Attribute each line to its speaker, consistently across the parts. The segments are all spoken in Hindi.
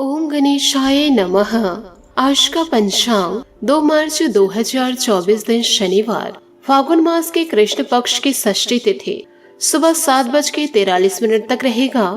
Speaker 1: ओम गणेशाय नमः। आज का पंचांग 2 मार्च 2024 दिन शनिवार, फागुन मास के कृष्ण पक्ष की षष्ठी तिथि सुबह 7:43 तक रहेगा।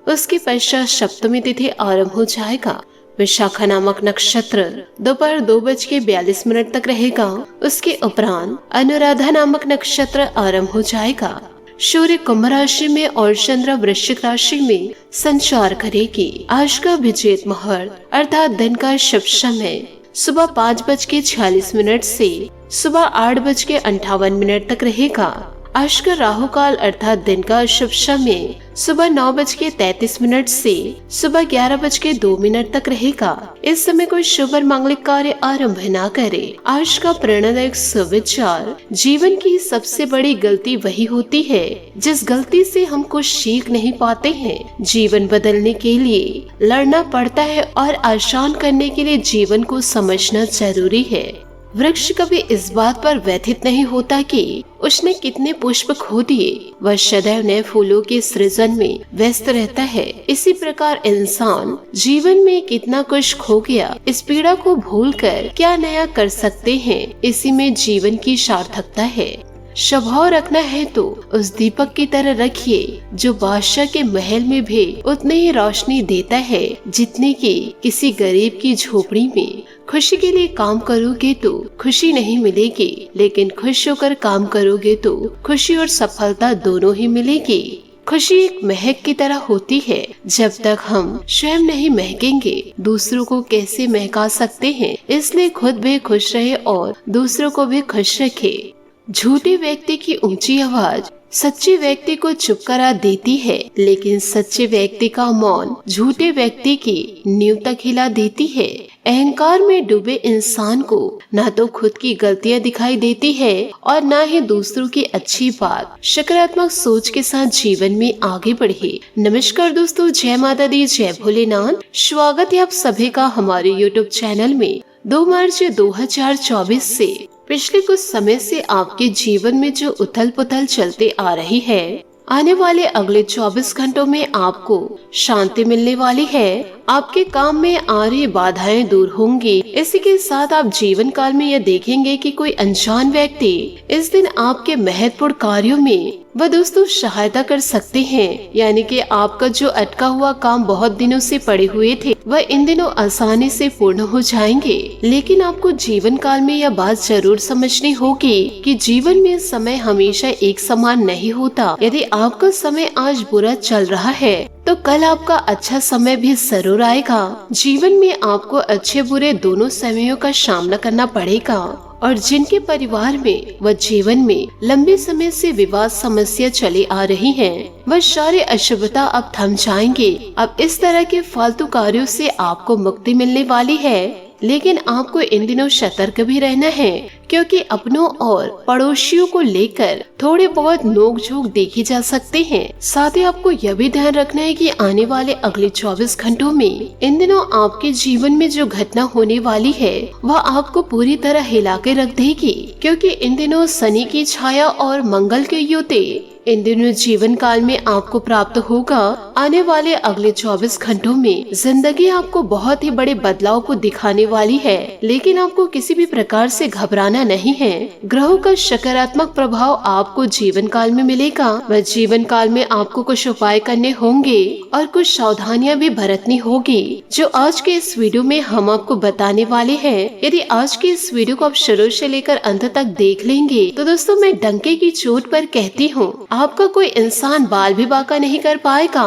Speaker 1: उसके पश्चात सप्तमी तिथि आरंभ हो जाएगा। विशाखा नामक नक्षत्र दोपहर 2:42 तक रहेगा। उसके उपरांत अनुराधा नामक नक्षत्र आरंभ हो जाएगा। सूर्य कुंभ राशि में और चंद्र वृश्चिक राशि में संचार करेगी। आज का अभिजीत मुहूर्त अर्थात दिन का शुभ समय सुबह 5:46 से सुबह 8:58 तक रहेगा। आज का राहु काल अर्थात दिन का शुभ समय सुबह 9:33 से सुबह 11:02 तक रहेगा। इस समय कोई शुभ और मांगलिक कार्य आरंभ न करे। आज का प्रेरणादायक सुविचार, जीवन की सबसे बड़ी गलती वही होती है जिस गलती से हम कुछ सीख नहीं पाते हैं। जीवन बदलने के लिए लड़ना पड़ता है और आसान करने के लिए जीवन को समझना जरूरी है। वृक्ष कभी इस बात पर व्यथित नहीं होता कि उसने कितने पुष्प खो दिए, वह सदैव नए फूलों के सृजन में व्यस्त रहता है। इसी प्रकार इंसान जीवन में कितना कुछ खो गया, इस पीड़ा को भूलकर क्या नया कर सकते हैं, इसी में जीवन की सार्थकता है। स्वभाव रखना है तो उस दीपक की तरह रखिए जो बादशाह के महल में भी उतनी ही रोशनी देता है जितनी कि किसी गरीब की झोपड़ी में। खुशी के लिए काम करोगे तो खुशी नहीं मिलेगी, लेकिन खुश होकर काम करोगे तो खुशी और सफलता दोनों ही मिलेगी। खुशी एक महक की तरह होती है। जब तक हम स्वयं नहीं महकेंगे दूसरों को कैसे महका सकते हैं। इसलिए खुद भी खुश रहे और दूसरों को भी खुश रखे। झूठे व्यक्ति की ऊंची आवाज सच्चे व्यक्ति को चुप करा देती है, लेकिन सच्चे व्यक्ति का मौन झूठे व्यक्ति की नींव तक हिला देती है। अहंकार में डूबे इंसान को न तो खुद की गलतियां दिखाई देती है और न ही दूसरों की अच्छी बात। सकारात्मक सोच के साथ जीवन में आगे बढ़े। नमस्कार दोस्तों, जय माता दी, जय भोलेनाथ। स्वागत है आप सभी का हमारे YouTube चैनल में। 2 मार्च 2024 से पिछले कुछ समय से आपके जीवन में जो उथल पुथल चलते आ रही है, आने वाले अगले 24 घंटों में आपको शांति मिलने वाली है। आपके काम में आ रही बाधाएं दूर होंगी। इसी के साथ आप जीवन काल में यह देखेंगे कि कोई अनजान व्यक्ति इस दिन आपके महत्वपूर्ण कार्यों में वह दोस्तों सहायता कर सकते हैं। यानी कि आपका जो अटका हुआ काम बहुत दिनों से पड़े हुए थे वह इन दिनों आसानी से पूर्ण हो जाएंगे। लेकिन आपको जीवन काल में यह बात जरूर समझनी होगी कि जीवन में समय हमेशा एक समान नहीं होता। यदि आपका समय आज बुरा चल रहा है तो कल आपका अच्छा समय भी जरूर आएगा। जीवन में आपको अच्छे बुरे दोनों समयों का सामना करना पड़ेगा। और जिनके परिवार में व जीवन में लंबे समय से विवाद समस्या चली आ रही है, वह सारे अशुभता अब थम जाएंगे। अब इस तरह के फालतू कार्यों से आपको मुक्ति मिलने वाली है। लेकिन आपको इन दिनों सतर्क भी रहना है, क्योंकि अपनों और पड़ोसियों को लेकर थोड़े बहुत नोक-झोंक देखी जा सकते हैं। साथ ही आपको यह भी ध्यान रखना है कि आने वाले अगले 24 घंटों में इन दिनों आपके जीवन में जो घटना होने वाली है वह आपको पूरी तरह हिला के रख देगी। क्योंकि इन दिनों शनि की छाया और मंगल के युति इन दिनों जीवन काल में आपको प्राप्त होगा। आने वाले अगले 24 घंटों में जिंदगी आपको बहुत ही बड़े बदलाव को दिखाने वाली है। लेकिन आपको किसी भी प्रकार से घबराना नहीं है। ग्रहों का सकारात्मक प्रभाव आपको जीवन काल में मिलेगा। वह जीवन काल में आपको कुछ उपाय करने होंगे और कुछ सावधानियां भी बरतनी होगी, जो आज के इस वीडियो में हम आपको बताने वाले हैं। यदि आज के इस वीडियो को आप शुरू से लेकर अंत तक देख लेंगे तो दोस्तों मैं डंके की चोट पर कहती हूँ, आपका कोई इंसान बाल भी बांका नहीं कर पाएगा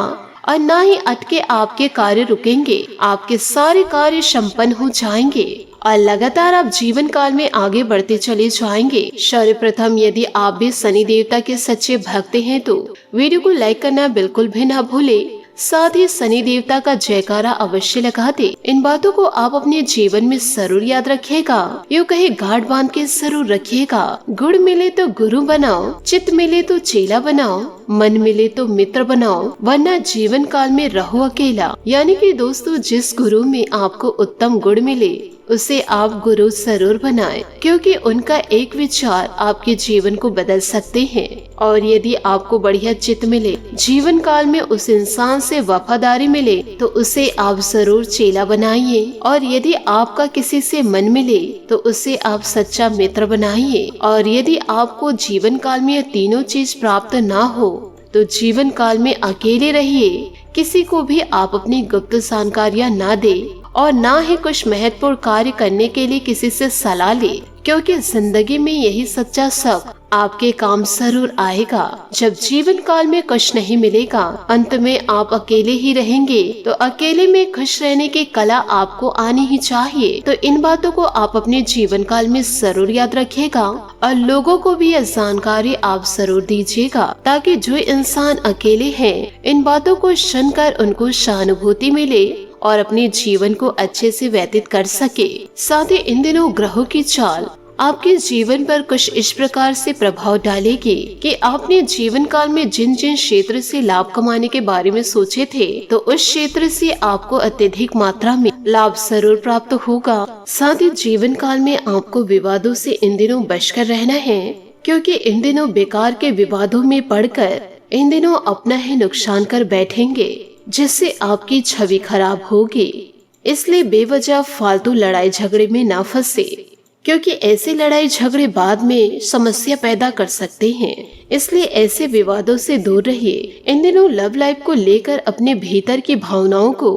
Speaker 1: और न ही अटके आपके कार्य रुकेंगे। आपके सारे कार्य संपन्न हो जाएंगे और लगातार आप जीवन काल में आगे बढ़ते चले जाएंगे। सर्वप्रथम यदि आप भी शनि देवता के सच्चे भक्त हैं तो वीडियो को लाइक करना बिल्कुल भी ना भूले। साथ ही शनि देवता का जयकारा अवश्य लगा दे। इन बातों को आप अपने जीवन में जरूर याद रखिएगा। यूँ कहे गांठ बांध के जरूर रखिएगा। गुड़ मिले तो गुरु बनाओ, चित मिले तो चेला बनाओ, मन मिले तो मित्र बनाओ, वरना जीवन काल में रहो अकेला। यानी कि दोस्तों जिस गुरु में आपको उत्तम गुण मिले उसे आप गुरु जरूर बनाएं, क्योंकि उनका एक विचार आपके जीवन को बदल सकते हैं। और यदि आपको बढ़िया चित मिले, जीवन काल में उस इंसान से वफादारी मिले, तो उसे आप जरूर चेला बनाइए। और यदि आपका किसी से मन मिले तो उसे आप सच्चा मित्र बनाइए। और यदि आपको जीवन काल में ये तीनों चीज प्राप्त ना हो तो जीवन काल में अकेले रहिए। किसी को भी आप अपनी गुप्त जानकारियां ना दे और ना ही कुछ महत्वपूर्ण कार्य करने के लिए किसी से सलाह ले, क्योंकि जिंदगी में यही सच्चा शक आपके काम जरूर आएगा। जब जीवन काल में कुछ नहीं मिलेगा, अंत में आप अकेले ही रहेंगे, तो अकेले में खुश रहने की कला आपको आनी ही चाहिए। तो इन बातों को आप अपने जीवन काल में जरूर याद रखिएगा और लोगों को भी यह जानकारी आप जरूर दीजिएगा, ताकि जो इंसान अकेले हैं, इन बातों को सुनकर उनको सहानुभूति मिले और अपने जीवन को अच्छे से व्यतीत कर सके। साथ ही इन दिनों ग्रहों की चाल आपके जीवन पर कुछ इस प्रकार से प्रभाव डालेगी कि आपने जीवन काल में जिन जिन क्षेत्र से लाभ कमाने के बारे में सोचे थे, तो उस क्षेत्र से आपको अत्यधिक मात्रा में लाभ जरूर प्राप्त होगा। साथ ही जीवन काल में आपको विवादों से इन दिनों बचकर रहना है, क्योंकि इन दिनों बेकार के विवादों में पड़कर इन दिनों अपना ही नुकसान कर बैठेंगे, जिससे आपकी छवि खराब होगी। इसलिए बेवजह फालतू लड़ाई झगड़े में ना फंसे, क्योंकि ऐसे लड़ाई झगड़े बाद में समस्या पैदा कर सकते हैं। इसलिए ऐसे विवादों से दूर रहिए। इन दिनों लव लाइफ को लेकर अपने भीतर की भावनाओं को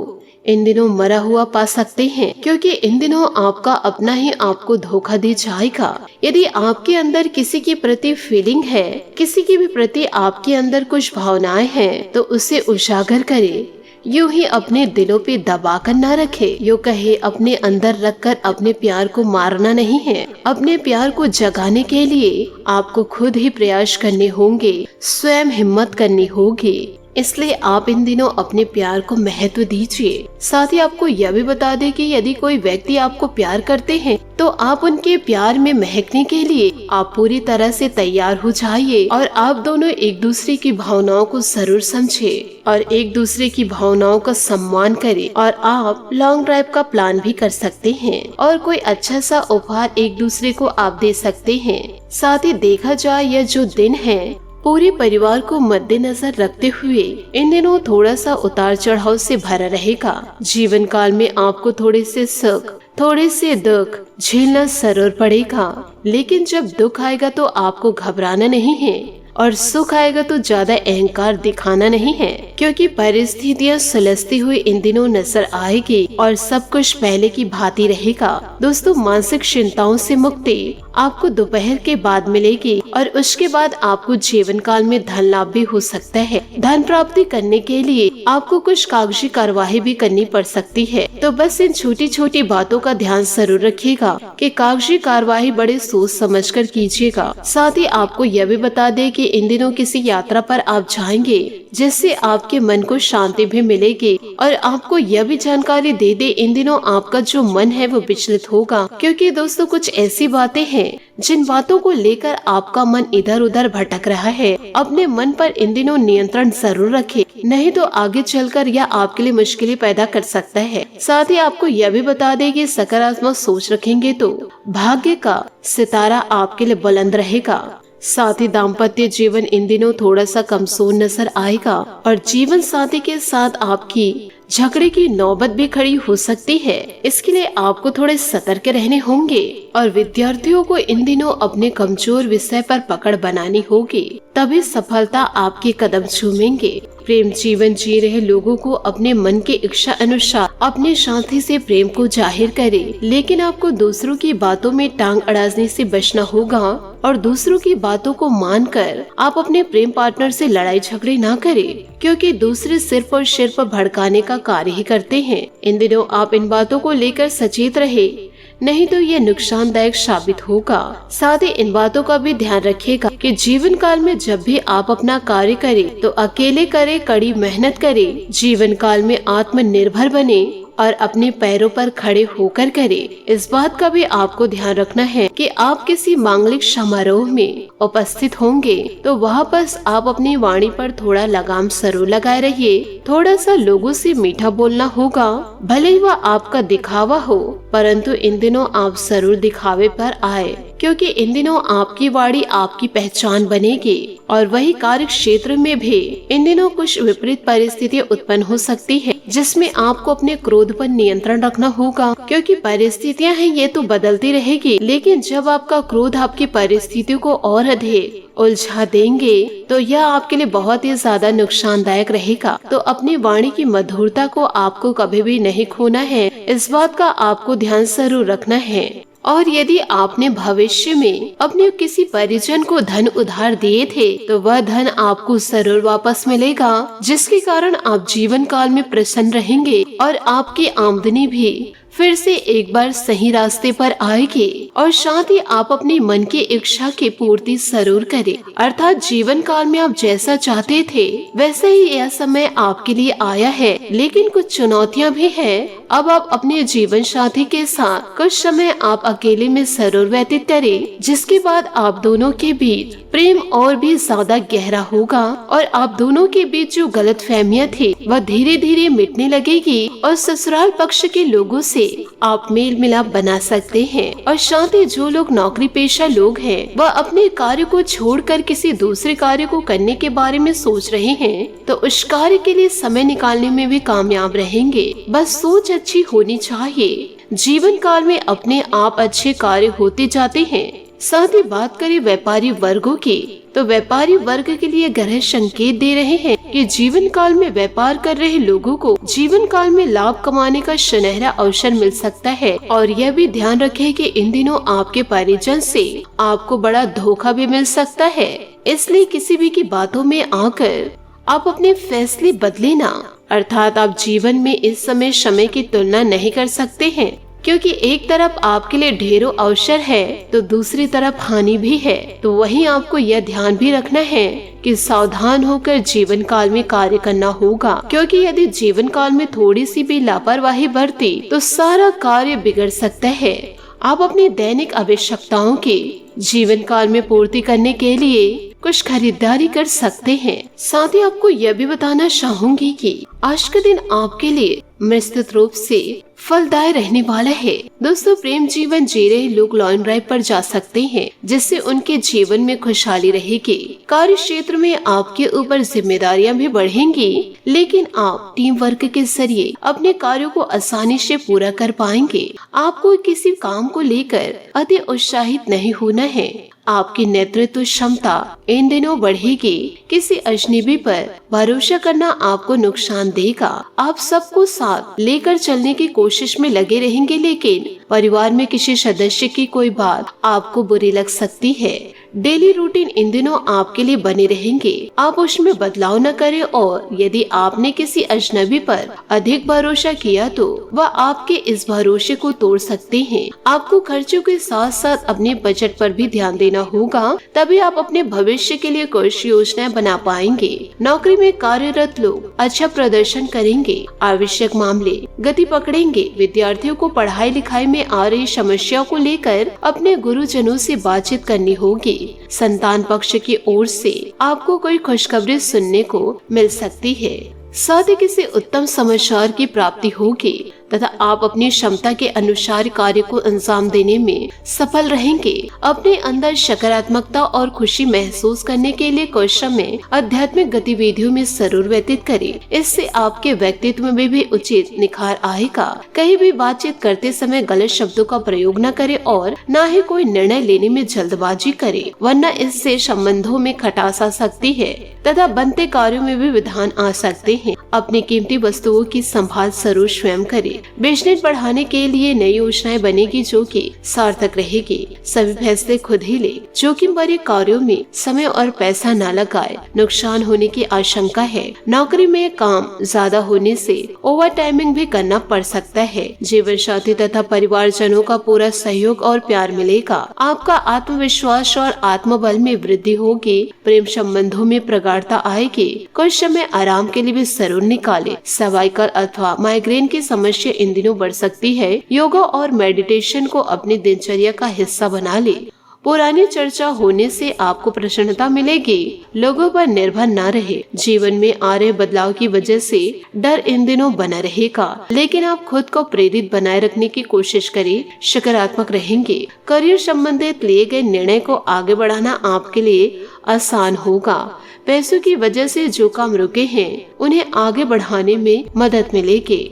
Speaker 1: इन दिनों मरा हुआ पा सकते हैं, क्योंकि इन दिनों आपका अपना ही आपको धोखा दे जाएगा। यदि आपके अंदर किसी के प्रति फीलिंग है, किसी के भी प्रति आपके अंदर कुछ भावनाएं हैं, तो उसे उजागर करे। यूं ही अपने दिलों पे दबा कर न रखे। यूं कहे अपने अंदर रखकर अपने प्यार को मारना नहीं है। अपने प्यार को जगाने के लिए आपको खुद ही प्रयास करने होंगे, स्वयं हिम्मत करनी होगी। इसलिए आप इन दिनों अपने प्यार को महत्व दीजिए। साथ ही आपको यह भी बता दें कि यदि कोई व्यक्ति आपको प्यार करते हैं, तो आप उनके प्यार में महकने के लिए आप पूरी तरह से तैयार हो जाइए और आप दोनों एक दूसरे की भावनाओं को जरूर समझे और एक दूसरे की भावनाओं का सम्मान करें। और आप लॉन्ग ड्राइव का प्लान भी कर सकते हैं और कोई अच्छा सा उपहार एक दूसरे को आप दे सकते हैं। साथ ही देखा जाए, यह जो दिन है पूरे परिवार को मद्देनजर रखते हुए इन दिनों थोड़ा सा उतार चढ़ाव से भरा रहेगा। जीवन काल में आपको थोड़े से सुख, थोड़े से दुख झेलना जरूर पड़ेगा, लेकिन जब दुख आएगा तो आपको घबराना नहीं है और सुख आएगा तो ज्यादा अहंकार दिखाना नहीं है, क्योंकि परिस्थितियां सुलझती हुई इन दिनों नजर आएगी और सब कुछ पहले की भांति रहेगा। दोस्तों, मानसिक चिंताओं से मुक्ति आपको दोपहर के बाद मिलेगी और उसके बाद आपको जीवन काल में धन लाभ भी हो सकता है। धन प्राप्ति करने के लिए आपको कुछ कागजी कार्यवाही भी करनी पड़ सकती है, तो बस इन छोटी छोटी बातों का ध्यान जरूर रखिएगा कि कागजी कार्यवाही बड़े सोच समझकर कीजिएगा। साथ ही आपको यह भी बता दें कि इन दिनों किसी यात्रा पर आप जाएंगे, जिससे आपके मन को शांति भी मिलेगी। और आपको यह भी जानकारी दे दे, इन दिनों आपका जो मन है वो विचलित होगा, क्योंकि दोस्तों कुछ ऐसी बातें हैं जिन बातों को लेकर आपका मन इधर उधर भटक रहा है। अपने मन पर इन दिनों नियंत्रण जरूर रखें, नहीं तो आगे चलकर यह आपके लिए मुश्किलें पैदा कर सकता है। साथ ही आपको यह भी बता दें कि सकारात्मक सोच रखेंगे तो भाग्य का सितारा आपके लिए बुलंद रहेगा। साथ ही दाम्पत्य जीवन इन दिनों थोड़ा सा कमजोर नजर आएगा और जीवन साथी के साथ आपकी झगड़े की नौबत भी खड़ी हो सकती है। इसके लिए आपको थोड़े सतर्क रहने होंगे और विद्यार्थियों को इन दिनों अपने कमजोर विषय पर पकड़ बनानी होगी, तभी सफलता आपके कदम चूमेंगे। प्रेम जीवन जी रहे लोगों को अपने मन की इच्छा अनुसार अपने साथी से प्रेम को जाहिर करें, लेकिन आपको दूसरों की बातों में टांग अड़ाने से बचना होगा और दूसरों की बातों को मानकर आप अपने प्रेम पार्टनर से लड़ाई झगड़े ना करें, क्योंकि दूसरे सिर्फ और सिर्फ भड़काने का कार्य ही करते हैं। इन दिनों आप इन बातों को लेकर सचेत रहे, नहीं तो ये नुकसानदायक साबित होगा। साथ ही इन बातों का भी ध्यान रखिएगा कि जीवन काल में जब भी आप अपना कार्य करें तो अकेले करें, कड़ी मेहनत करें, जीवन काल में आत्मनिर्भर बने और अपने पैरों पर खड़े होकर करे। इस बात का भी आपको ध्यान रखना है कि आप किसी मांगलिक समारोह में उपस्थित होंगे तो वहाँ पर आप अपनी वाणी पर थोड़ा लगाम जरूर लगाए रहिए। थोड़ा सा लोगों से मीठा बोलना होगा, भले ही वह आपका दिखावा हो, परंतु इन दिनों आप जरूर दिखावे पर आए, क्योंकि इन दिनों आपकी वाणी आपकी पहचान बनेगी। और वही कार्य क्षेत्र में भी इन दिनों कुछ विपरीत परिस्थितियाँ उत्पन्न हो सकती है, जिसमें आपको अपने क्रोध पर नियंत्रण रखना होगा, क्योंकि परिस्थितियां हैं ये तो बदलती रहेगी, लेकिन जब आपका क्रोध आपकी परिस्थितियों को और अधिक उलझा देंगे तो यह आपके लिए बहुत ही ज्यादा नुकसानदायक रहेगा। तो अपनी वाणी की मधुरता को आपको कभी भी नहीं खोना है, इस बात का आपको ध्यान जरूर रखना है। और यदि आपने भविष्य में अपने किसी परिजन को धन उधार दिए थे तो वह धन आपको जरूर वापस मिलेगा, जिसके कारण आप जीवन काल में प्रसन्न रहेंगे और आपकी आमदनी भी फिर से एक बार सही रास्ते पर आएगी। और साथ ही आप अपनी मन की इच्छा की पूर्ति जरूर करें, अर्थात जीवन काल में आप जैसा चाहते थे वैसे ही यह समय आपके लिए आया है। लेकिन कुछ चुनौतियां भी हैं। अब आप अपने जीवन साथी के साथ कुछ समय आप अकेले में जरूर व्यतीत करें, जिसके बाद आप दोनों के बीच प्रेम और भी ज्यादा गहरा होगा और आप दोनों के बीच जो गलतफहमियां थी वह धीरे धीरे मिटने लगेगी और ससुराल पक्ष के लोगों से आप मेल मिलाप बना सकते हैं। और साथ ही जो लोग नौकरी पेशा लोग हैं वह अपने कार्य को छोड़कर किसी दूसरे कार्य को करने के बारे में सोच रहे हैं तो उस कार्य के लिए समय निकालने में भी कामयाब रहेंगे। बस सोच अच्छी होनी चाहिए। जीवन काल में अपने आप अच्छे कार्य होते जाते हैं। साथ ही बात करें व्यापारी वर्गों की तो व्यापारी वर्ग के लिए ग्रह संकेत दे रहे हैं कि जीवन काल में व्यापार कर रहे लोगों को जीवन काल में लाभ कमाने का सुनहरा अवसर मिल सकता है। और यह भी ध्यान रखें कि इन दिनों आपके परिजन से आपको बड़ा धोखा भी मिल सकता है, इसलिए किसी भी की बातों में आकर आप अपने फैसले बदले ना, अर्थात आप जीवन में इस समय की तुलना नहीं कर सकते हैं, क्योंकि एक तरफ आपके लिए ढेरों अवसर है तो दूसरी तरफ हानि भी है। तो वहीं आपको यह ध्यान भी रखना है कि सावधान होकर जीवन काल में कार्य करना होगा, क्योंकि यदि जीवन काल में थोड़ी सी भी लापरवाही बरती तो सारा कार्य बिगड़ सकता है। आप अपनी दैनिक आवश्यकताओं की जीवन काल में पूर्ति करने के लिए कुछ खरीदारी कर सकते हैं। साथ ही आपको यह भी बताना चाहूंगी कि आज का दिन आपके लिए निश्चित रूप से फलदायी रहने वाला है। दोस्तों, प्रेम जीवन जी रहे लोग लॉन्ग ड्राइव पर जा सकते हैं, जिससे उनके जीवन में खुशहाली रहेगी। कार्य क्षेत्र में आपके ऊपर जिम्मेदारियां भी बढ़ेंगी, लेकिन आप टीम वर्क के जरिए अपने कार्यों को आसानी से पूरा कर पाएंगे। आपको किसी काम को लेकर अति उत्साहित नहीं होना है। आपकी नेतृत्व क्षमता इन दिनों बढ़ेगी। किसी अजनबी पर भरोसा करना आपको नुकसान देगा। आप सबको साथ लेकर चलने की कोशिश में लगे रहेंगे, लेकिन परिवार में किसी सदस्य की कोई बात आपको बुरी लग सकती है। डेली रूटीन इन दिनों आपके लिए बने रहेंगे, आप उसमें बदलाव न करें। और यदि आपने किसी अजनबी पर अधिक भरोसा किया तो वह आपके इस भरोसे को तोड़ सकते हैं। आपको खर्चों के साथ साथ अपने बजट पर भी ध्यान देना होगा, तभी आप अपने भविष्य के लिए कुछ योजनाएं बना पाएंगे। नौकरी में कार्यरत लोग अच्छा प्रदर्शन करेंगे। आवश्यक मामले गति पकड़ेंगे। विद्यार्थियों को पढ़ाई लिखाई में आ रही समस्याओं को लेकर अपने गुरुजनों से बातचीत करनी होगी। संतान पक्ष की ओर से आपको कोई खुशखबरी सुनने को मिल सकती है। साथ ही किसी उत्तम समाचार की प्राप्ति होगी तथा आप अपनी क्षमता के अनुसार कार्य को अंजाम देने में सफल रहेंगे। अपने अंदर सकारात्मकता और खुशी महसूस करने के लिए कुछ समय आध्यात्मिक गतिविधियों में जरूर व्यतीत करें। इससे आपके व्यक्तित्व में भी उचित निखार आएगा। कहीं भी बातचीत करते समय गलत शब्दों का प्रयोग न करें और न ही कोई निर्णय लेने में जल्दबाजी करें, वरना इससे संबंधों में खटास आ सकती है तथा बनते कार्यों में भी विधान आ सकते हैं। अपनी कीमती वस्तुओं की संभाल जरूर स्वयं करें। करें। बिजनेस बढ़ाने के लिए नई योजनाएं बनेगी जो कि सार्थक रहेगी। सभी फैसले खुद ही ले। जोखिम भरे कार्यों में समय और पैसा न लगाए, नुकसान होने की आशंका है। नौकरी में काम ज्यादा होने से ओवर टाइमिंग भी करना पड़ सकता है। जीवन साथी तथा परिवारजनों का पूरा सहयोग और प्यार मिलेगा। आपका आत्मविश्वास और आत्मबल में वृद्धि होगी। प्रेम संबंधों में प्रगाढ़ता आएगी। कुछ समय आराम के लिए भी जरूर निकाले। सर्वाइकल अथवा माइग्रेन की समस्या इन दिनों बढ़ सकती है। योगा और मेडिटेशन को अपनी दिनचर्या का हिस्सा बना ले। पुरानी चर्चा होने से आपको प्रसन्नता मिलेगी। लोगों पर निर्भर न रहे। जीवन में आ रहे बदलाव की वजह से डर इन दिनों बना रहेगा, लेकिन आप खुद को प्रेरित बनाए रखने की कोशिश करें। सकारात्मक रहेंगे। करियर संबंधित लिए गए निर्णय को आगे बढ़ाना आपके लिए आसान होगा। पैसों की वजह से जो काम रुके हैं उन्हें आगे बढ़ाने में मदद मिलेगी।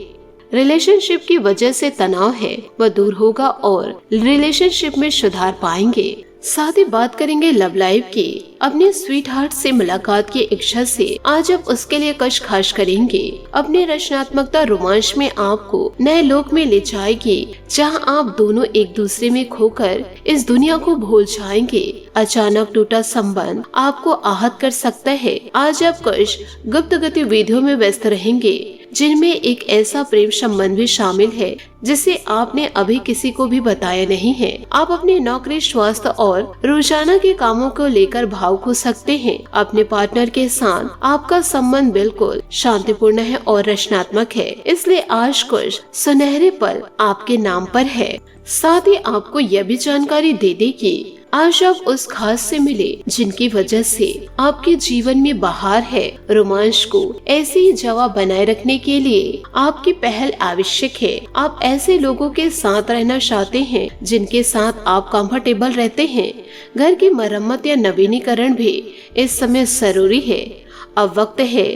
Speaker 1: रिलेशनशिप की वजह से तनाव है वह दूर होगा और रिलेशनशिप में सुधार पाएंगे। साथ ही बात करेंगे लव लाइफ की। अपने स्वीट हार्ट से मुलाकात की इच्छा से आज आप उसके लिए कुछ खास करेंगे। अपनी रचनात्मकता रोमांच में आपको नए लोक में ले जाएगी, जहां आप दोनों एक दूसरे में खोकर इस दुनिया को भूल जाएंगे। अचानक टूटा संबंध आपको आहत कर सकता है। आज आप कुछ गुप्त गतिविधियों में व्यस्त रहेंगे, जिनमें एक ऐसा प्रेम संबंध भी शामिल है जिसे आपने अभी किसी को भी बताया नहीं है। आप अपनी नौकरी, स्वास्थ्य और रोजाना के कामों को लेकर भावुक हो सकते हैं। अपने पार्टनर के साथ आपका संबंध बिल्कुल शांतिपूर्ण है और रचनात्मक है, इसलिए आज कुछ सुनहरे पल आपके नाम पर है। साथ ही आपको यह भी जानकारी दे दे कि आज आप उस खास से मिले जिनकी वजह से आपके जीवन में बहार है। रोमांच को ऐसे ही जवाब बनाए रखने के लिए आपकी पहल आवश्यक है। आप ऐसे लोगों के साथ रहना चाहते हैं जिनके साथ आप कंफर्टेबल रहते हैं। घर की मरम्मत या नवीनीकरण भी इस समय जरूरी है। अब वक्त है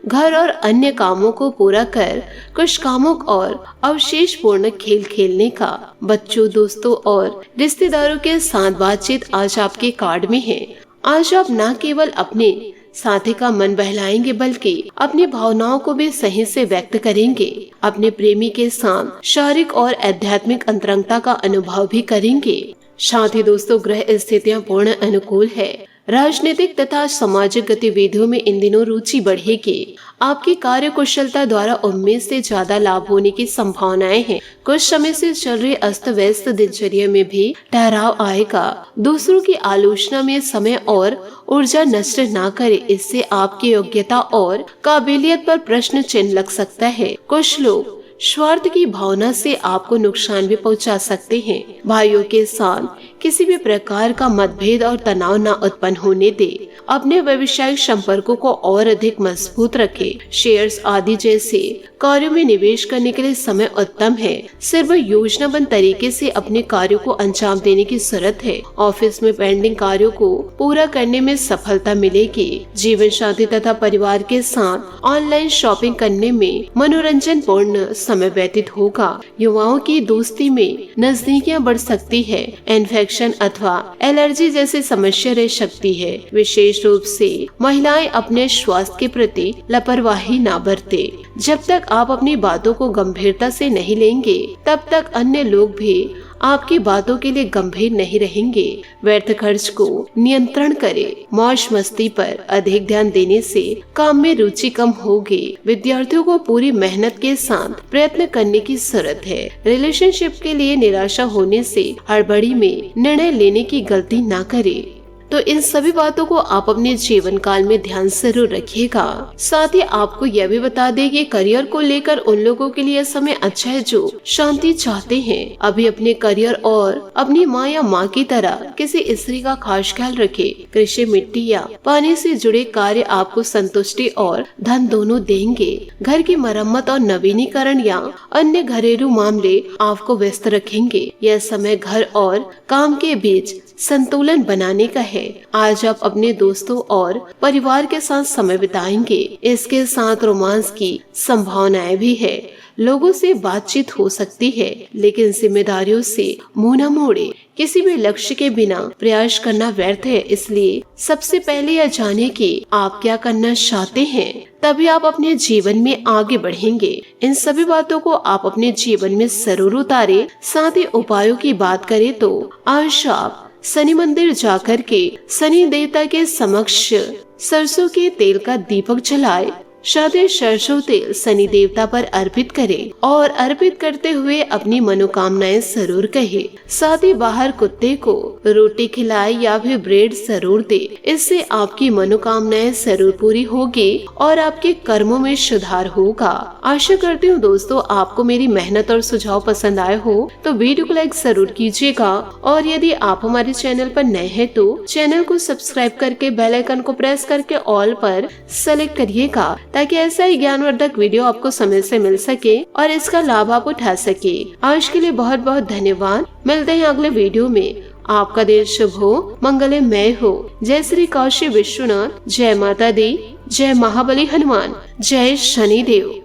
Speaker 1: घर और अन्य कामों को पूरा कर कुछ कामुक और अवशेषपूर्ण खेल खेलने का। बच्चों, दोस्तों और रिश्तेदारों के साथ बातचीत आज आपके कार्ड में है। आज आप न केवल अपने साथी का मन बहलाएंगे बल्कि अपनी भावनाओं को भी सही से व्यक्त करेंगे। अपने प्रेमी के साथ शारीरिक और आध्यात्मिक अंतरंगता का अनुभव भी करेंगे। साथ ही दोस्तों, ग्रह स्थितियां पूर्ण अनुकूल है। राजनीतिक तथा सामाजिक गतिविधियों में इन दिनों रुचि बढ़ेगी। आपकी कार्य कुशलता द्वारा उम्मीद से ज्यादा लाभ होने की संभावनाएं हैं। कुछ समय से चल रही अस्त व्यस्त दिनचर्या में भी ठहराव आएगा। दूसरों की आलोचना में समय और ऊर्जा नष्ट ना करें, इससे आपकी योग्यता और काबिलियत पर प्रश्न चिन्ह लग सकता है। कुछ लोग स्वार्थ की भावना से आपको नुकसान भी पहुंचा सकते हैं। भाइयों के साथ किसी भी प्रकार का मतभेद और तनाव न उत्पन्न होने दे। अपने व्यवसायिक संपर्कों को और अधिक मजबूत रखें। शेयर्स आदि जैसे कार्यों में निवेश करने के लिए समय उत्तम है। सिर्फ योजनाबद्ध तरीके से अपने कार्यों को अंजाम देने की जरूरत है। ऑफिस में पेंडिंग कार्यों को पूरा करने में सफलता मिलेगी। जीवन साथी तथा परिवार के साथ ऑनलाइन शॉपिंग करने में मनोरंजन पूर्ण समय व्यतीत होगा। युवाओं की दोस्ती में नजदीकियां बढ़ सकती है। इन्फेक्शन अथवा एलर्जी जैसी समस्या रह सकती है। विशेष रूप से महिलाएं अपने स्वास्थ्य के प्रति लापरवाही न बरते। जब तक आप अपनी बातों को गंभीरता से नहीं लेंगे, तब तक अन्य लोग भी आपकी बातों के लिए गंभीर नहीं रहेंगे। व्यर्थ खर्च को नियंत्रण करें। मौज मस्ती पर अधिक ध्यान देने से काम में रुचि कम होगी। विद्यार्थियों को पूरी मेहनत के साथ प्रयत्न करने की जरूरत है। रिलेशनशिप के लिए निराशा होने से हड़बड़ी में निर्णय लेने की गलती ना करें। तो इन सभी बातों को आप अपने जीवन काल में ध्यान जरूर रखिएगा। साथ ही आपको यह भी बता दें कि करियर को लेकर उन लोगों के लिए समय अच्छा है जो शांति चाहते हैं। अभी अपने करियर और अपनी माँ या माँ की तरह किसी स्त्री का खास ख्याल रखें। कृषि, मिट्टी या पानी से जुड़े कार्य आपको संतुष्टि और धन दोनों देंगे। घर की मरम्मत और नवीनीकरण या अन्य घरेलू मामले आपको व्यस्त रखेंगे। यह समय घर और काम के बीच संतुलन बनाने का है। आज आप अपने दोस्तों और परिवार के साथ समय बिताएंगे। इसके साथ रोमांस की संभावनाएं भी है। लोगों से बातचीत हो सकती है, लेकिन जिम्मेदारियों से मुंह न मोड़े। किसी भी लक्ष्य के बिना प्रयास करना व्यर्थ है, इसलिए सबसे पहले यह जाने कि आप क्या करना चाहते हैं, तभी आप अपने जीवन में आगे बढ़ेंगे। इन सभी बातों को आप अपने जीवन में जरूर उतारे। साथ ही उपायों की बात करें तो आज आप शनि मंदिर जाकर के शनि देवता के समक्ष सरसों के तेल का दीपक जलाए। साथ ही सरसों तेल शनि देवता पर अर्पित करें और अर्पित करते हुए अपनी मनोकामनाएं जरूर कहे। साथ ही बाहर कुत्ते को रोटी खिलाए या फिर ब्रेड जरूर दे। इससे आपकी मनोकामनाएं जरूर पूरी होगी और आपके कर्मों में सुधार होगा। आशा करती हूँ दोस्तों आपको मेरी मेहनत और सुझाव पसंद आए हो तो वीडियो को लाइक जरूर कीजिएगा और यदि आप हमारे चैनल पर नए हैं तो चैनल को सब्सक्राइब करके बेल आइकन को प्रेस करके ऑल पर सेलेक्ट करिएगा, ताकि ऐसा ही ज्ञानवर्धक वीडियो आपको समय से मिल सके और इसका लाभ आप उठा सके। आज के लिए बहुत बहुत धन्यवाद। मिलते हैं अगले वीडियो में। आपका दिन शुभ हो, मंगलमय हो। जय श्री काशी विश्वनाथ, जय माता दी, जय महाबली हनुमान, जय शनिदेव।